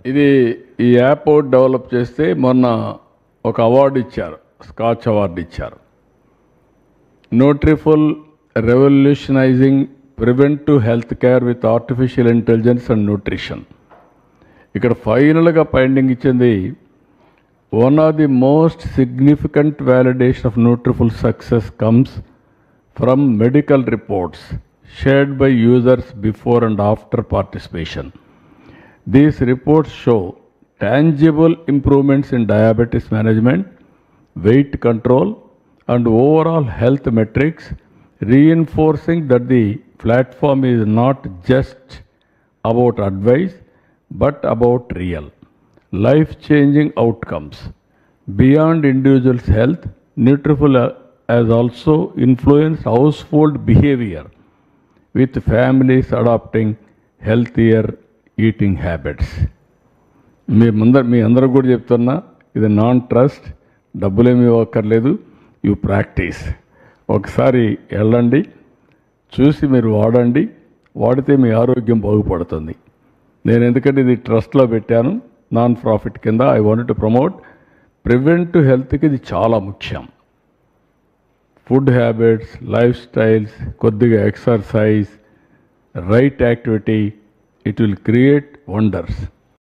ఇది ఈ app develop చేస్తే మొన్న ఒక అవార్డు ఇచ్చారు, స్కాచ్ అవార్డు ఇచ్చారు. Nutriful revolutionising preventive health care with artificial intelligence and nutrition. ఇక్కడ ఫైనల్గా ఫైండింగ్ ఇచ్చింది, one of the most significant validation of Nutriful success comes from medical reports shared by users before and after participation. These reports show tangible improvements in diabetes management, weight control, and overall health metrics, reinforcing that the platform is not just about advice but about real, life-changing outcomes. Beyond individuals' health, Nutriful has also influenced household behavior, with families adopting healthier eating habits. మీ అందరూ కూడా చెప్తున్నా, ఇది non trust, డబ్బులేమీ ఇవ్వక్కర్లేదు, you practice. ఒకసారి వెళ్ళండి, చూసి మీరు వాడండి, వాడితే మీ ఆరోగ్యం బాగుపడుతుంది. నేను ఎందుకంటే ఇది ట్రస్ట్లో పెట్టాను, నాన్ ప్రాఫిట్ కింద. I want to promote preventive హెల్త్కి ఇది చాలా ముఖ్యం. ఫుడ్ హ్యాబిట్స్, లైఫ్ స్టైల్స్, కొద్దిగా exercise, right activity, it will create wonders.